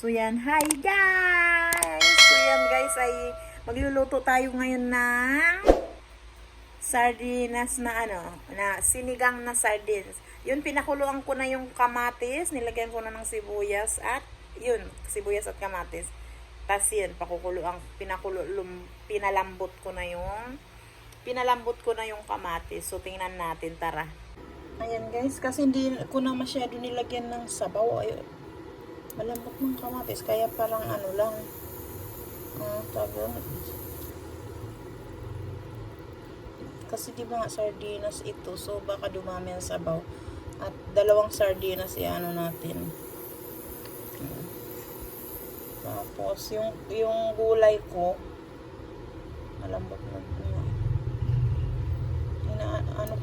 So yan, hi guys! So yan guys, ay magluluto tayo ngayon ng sardinas na na sinigang na sardines. Yun, pinakuluan ko na yung kamatis, nilagyan ko na ng sibuyas at yun, sibuyas at kamatis. Tapos yun, pinalambot ko na yung kamatis. So tingnan natin, tara. Ayan guys, kasi hindi ko na masyado nilagyan ng sabaw. Ayun, malambot ng kamatis, kaya parang lang. Kasi di ba nga sardinas ito, so baka dumami ang sabaw. At dalawang sardinas natin. Tapos yung gulay ko, malambot na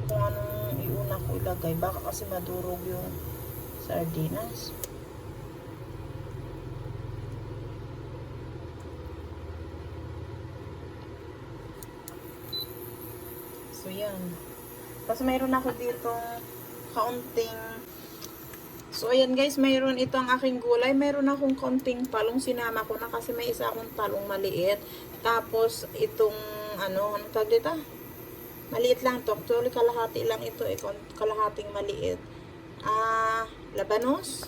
kung anong iuna ko ilagay, baka kasi madurog yung sardinas. So yan. Tapos mayroon ako ditong kaunting, so ayan guys, mayroon ito ang aking gulay. Mayroon akong kaunting talong, sinama ko na kasi may isa akong talong maliit. Tapos itong anong tawag dito? Maliit lang to. Actually, kalahati lang ito. Kalahating maliit. Labanos.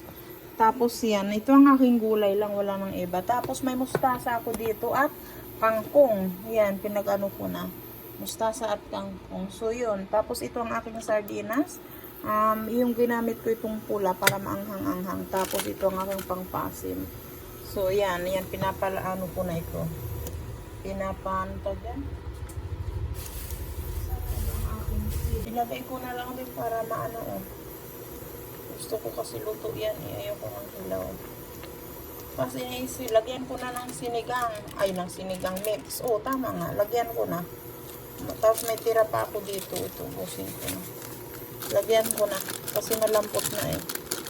Tapos yan. Ito ang aking gulay lang. Wala nang iba. Tapos may mustasa ako dito at kangkong. Yan. Pinag-ano ko na. Mustasa at kangkong. So yun. Tapos ito ang aking sardinas. Yung ginamit ko itong pula para maanghang-anghang. Tapos ito ang aking pangpasim. So yan. Yan. Pinapalaano ko na ito. Pinapantag yan. Ilagay ko na lang din para maano. Gusto ko kasi luto yan. Ayoko ng hilaw. Kasi lagyan ko na ng sinigang. Ay, ng sinigang mix. Oh, tama nga. Lagyan ko na. Tapos may tira pa ako dito. Ito, busin ko na. Lagyan ko na. Kasi malampot na eh.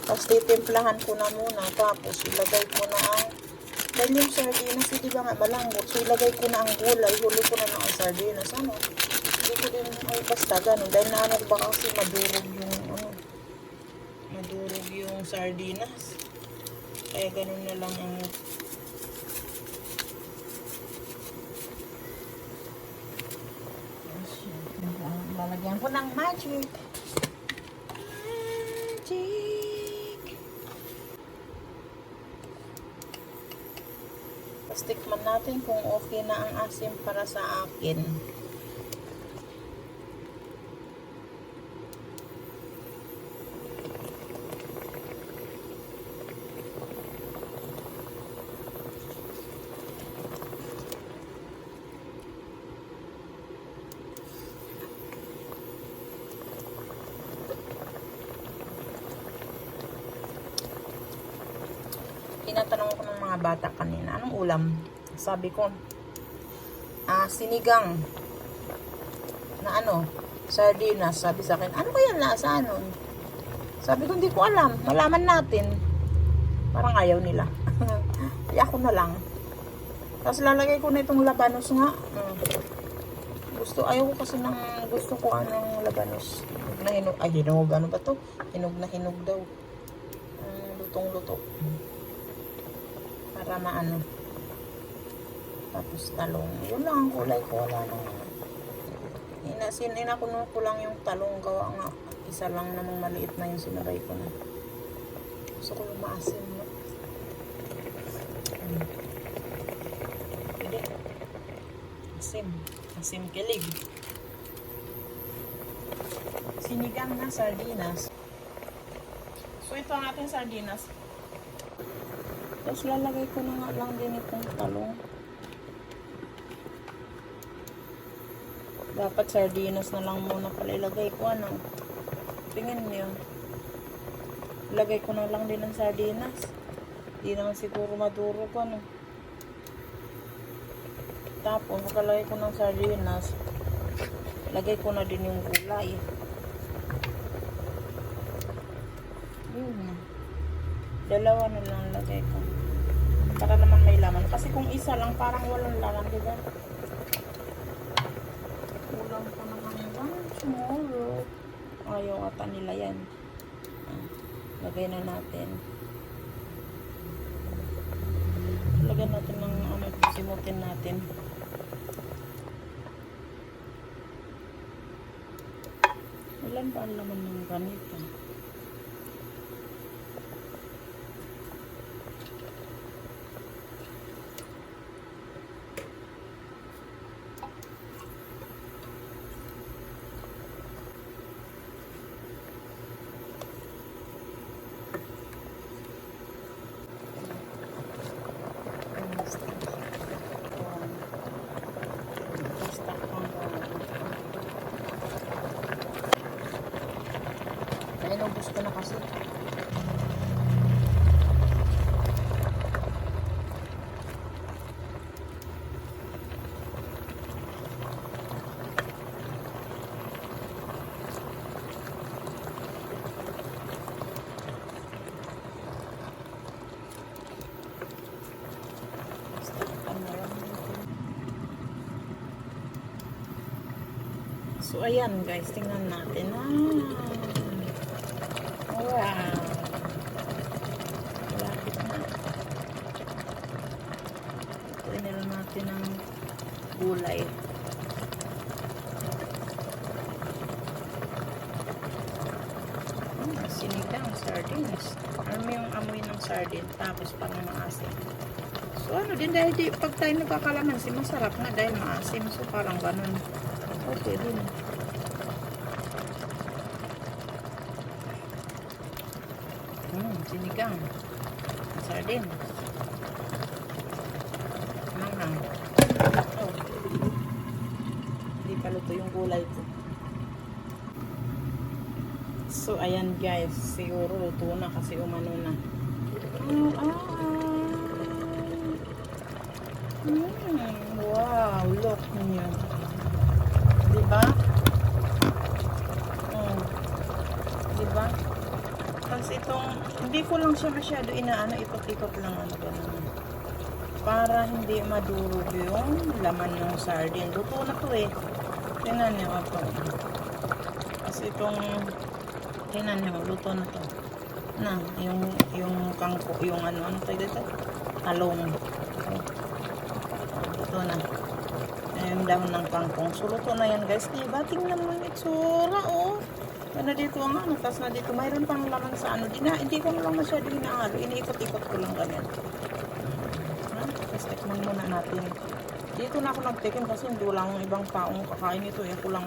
Tapos titimplahan ko na muna. Tapos ilagay ko na ang, dahil yung sardinas, di ba nga malambot. So ilagay ko na ang gulay. Huli ko na ang sardinas. Hindi ko din, ay basta ganun. Dahil ba kasi madurog yung sardinas. Kaya ganun na lang ang lalagyan ko ng magic. Tapos tikman natin kung okay na ang asim para sa akin. Tinatanong ko ng mga bata kanina, anong ulam? Sabi ko, sinigang na sardinas. Sabi sa akin, ano ba yan lasa Sabi ko, hindi ko alam. Malaman natin. Parang ayaw nila. Kaya ako na lang. Tapos lalagay ko na itong labanos nga. Ayaw ko kasi gusto ko labanos. Hinog na hinog. Ay, hinog. Ano ba to? Hinog na hinog daw. Lutong-luto. Para maano. Tapos talong. Yun lang ang kulay ko. Wala nang inakuno ko lang yung talong. Gawa nga. Isa lang namang maliit na yung sinabay ko na. Gusto ko yung maasim. Pwede. Asim. Asim kilig. Sinigang na sardinas. So ito ang ating sardinas. Tapos lalagay ko na nga lang din itong talong. Dapat sardinas na lang muna pala ilagay ko. Tingin niyo. Ilagay ko na lang din ng sardinas. Hindi naman siguro madurog Tapos pagkalagay ko ng sardinas, lagay ko na din yung gulay. Dalawa na lang lagay ko. Para naman may laman. Kasi kung isa lang, parang walang laman, diba? Kulang ko naman yan. Tomorrow. Ayaw ata nila yan. Lagay na natin. lagyan natin ng ano, simutin natin. Ilan ba ang laman ng ganito? Ayun, gusto na kasi. So, ayan guys, tingnan natin. Wow. Lapit na. Ito natin ang gulay. Sinigang, sardines. Alam mo yung amoy ng sardine, tapos parang maasim. So, ano din, dahil pag tayo nagkakalamansi, masarap na dahil maasim. So, parang ganun. Okay din. Sinigang. Sardine. Manghang. Oh. Hindi pa luto yung gulay ko. So, ayan guys. Siguro luto na kasi umano na. Wow, look niyo. Diba? Diba? Tapos itong, hindi ko lang siya masyado inaano, ikot-ikot lang ano ganun. Para hindi madurog yung laman ng sardine. Luto na to eh. Tingnan niyo ito. Tapos itong, tingnan niyo, luto na to. Na, yung kangko, yung ano tayo dito? Talong. Luto na. Yung dahon ng kangkong. So, luto na yan guys. Diba? Tingnan mo yung itsura, oh. Ano dito ang ano, tapos na dito, mayroon pang laman sa ano. Hindi ko lang masyado hinahalo. Iniikot-ikot ko lang ganyan. Tapos tikman muna natin. Dito na ako nagtikim kasi hindi lang ibang taong kakain ito. Ako lang.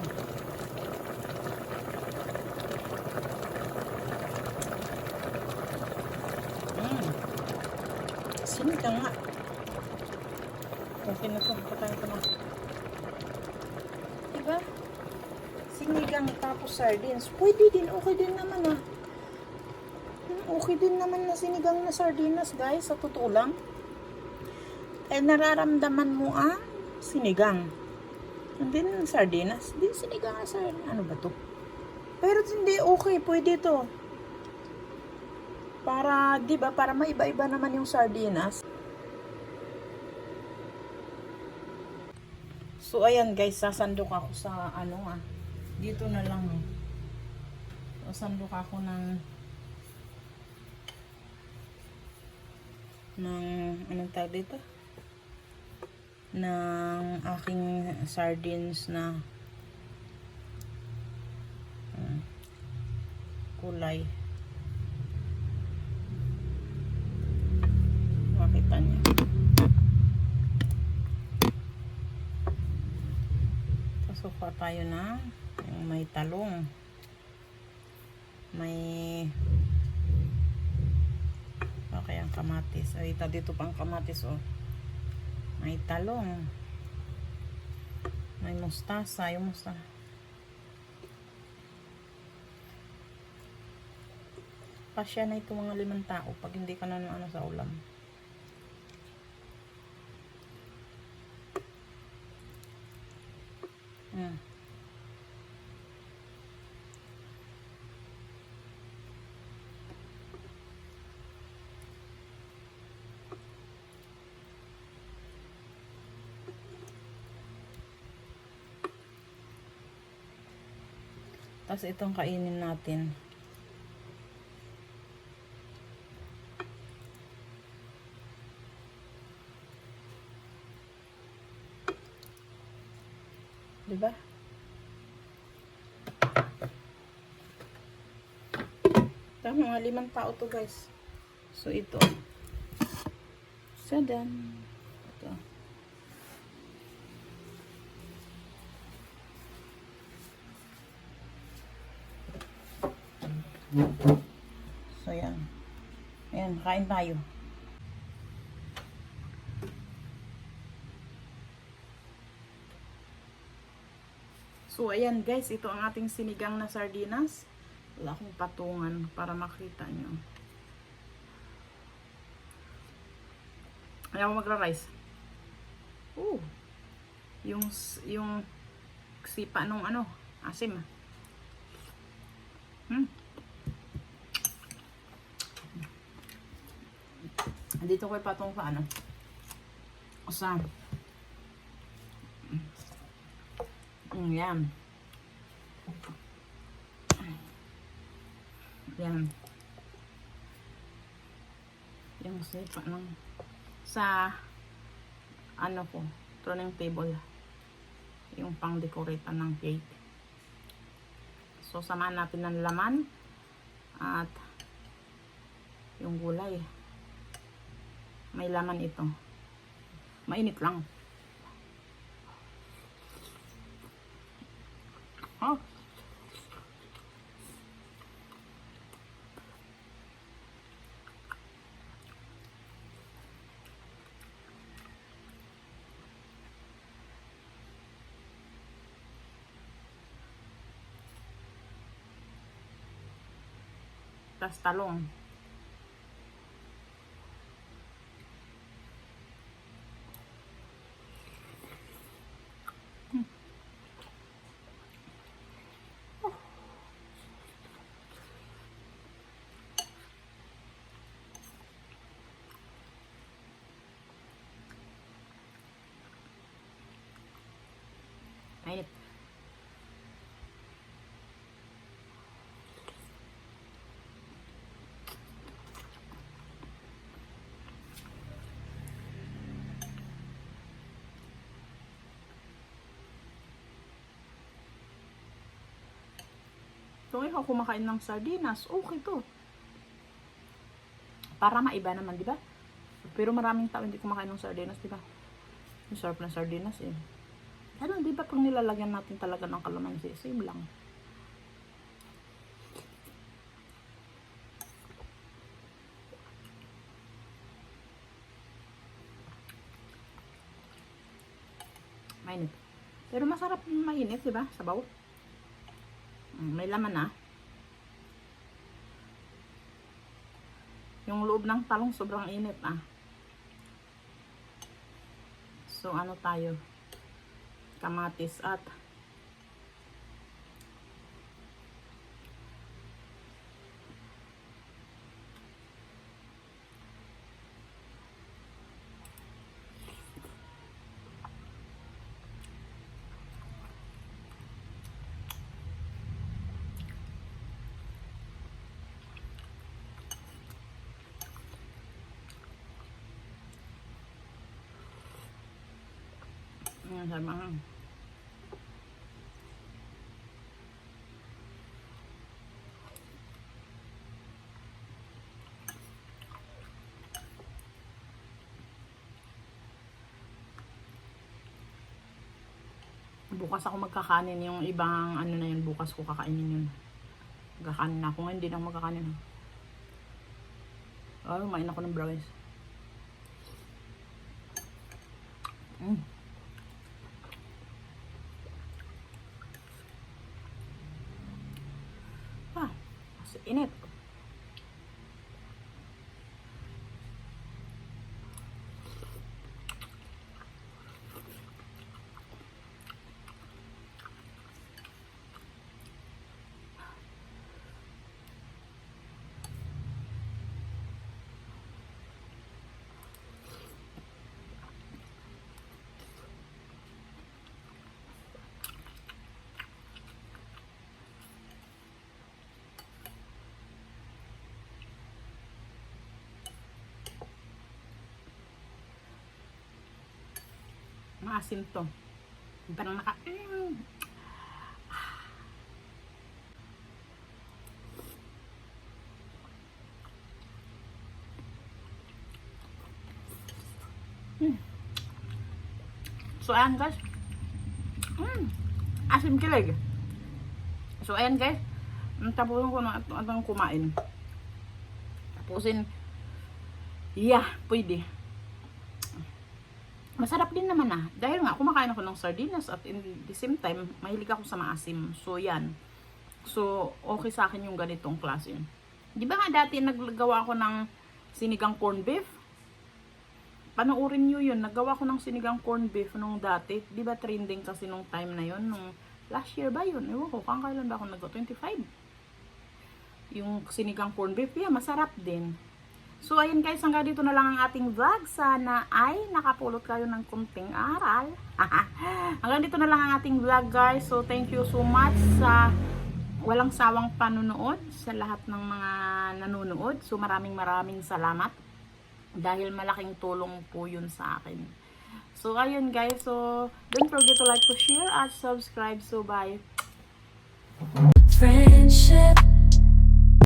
Sinigang nga. Okay na ito. Patayin ko na. Diba? Sinigang tapos sardines. Pwede din. Okay din naman ah. Okay din naman na sinigang na sardinas guys. Sa totoo lang. Eh nararamdaman mo ang sinigang. Hindi na sardinas. Hindi sinigang na sardinas. Ano ba to? Pero hindi okay. Pwede to. Para, di ba, para maiba-iba naman yung sardinas. So, ayan guys, sasandok ako sa, ano dito na lang. Sasandok ako ng, anong tawag dito? Ng aking sardines na kulay. Makita niyo. Pasuka tayo na yung may talong. May okay ang kamatis. Ay, dito pang kamatis oh. May talong. May mustasa. Yung mustasa. Pasya na ito mga 5 tao pag hindi ka na ano sa ulam. Tapos itong kainin natin. Diba? Tama, mga 5 tao to guys. So ito. So done. Ito. So yan. Ayan, kain tayo. So ayan guys, ito ang ating sinigang na sardinas. Wala akong patungan para makita nyo. Ayaw mo magra-rice. Oh. Yung sipa nung ano, asim. Dito ko ipatong sa ano. Sa yan. Yan. Yung sipa ng sa ano ko, turning table. Yung pang decorate ng cake. So samahan natin ng laman at yung gulay. May laman ito. Mainit lang. Oh. Tas talong. Mainit. Kung ikaw kumakain ng sardinas, okay to. Para maiba naman, di ba? Pero maraming tao hindi kumakain ng sardinas, di ba? Ang sarap ng sardinas eh. Ano, di ba pag nilalagyan natin talaga ng kalamansi, same lang. Mainit. Pero masarap mainit, di ba? Sabaw. May laman na. Yung loob ng talong sobrang init ah. So ano tayo? Kamatis at sama. Bukas ako magkakanin, yung ibang ano na yun, bukas ko kakainin yun. Magkakanin ako ngayon, hindi na ako magkakanin. Oh, kumain ako ng brownies. Kasi init. Maasim to. Parang naka... So, ayan guys. Asim kilig. So, ayan guys. Tapusin ko na itong kumain. Tapusin. Yeah, pwede. Masarap din naman ah. Dahil nga, kumakain ako ng sardinas at in the same time, mahilig ako sa maasim. So, yan. So, okay sa akin yung ganitong klase. Di ba nga dati naggagawa ako ng sinigang corned beef? Panoorin nyo yun. Naggawa ko ng sinigang corned beef nung dati. Di ba trending kasi nung time na yun? Nung last year ba yun? Ewan ko, kailan ba ako nag-25? Yung sinigang corned beef, yeah, masarap din. So, ayun guys, hanggang dito na lang ang ating vlog. Sana ay nakapulot kayo ng kunting aral. Hanggang dito na lang ang ating vlog guys. So, thank you so much sa walang sawang panunood sa lahat ng mga nanonood. So, maraming salamat. Dahil malaking tulong po yun sa akin. So, ayun guys. So, don't forget to like, to share, at subscribe. So, bye. Friendship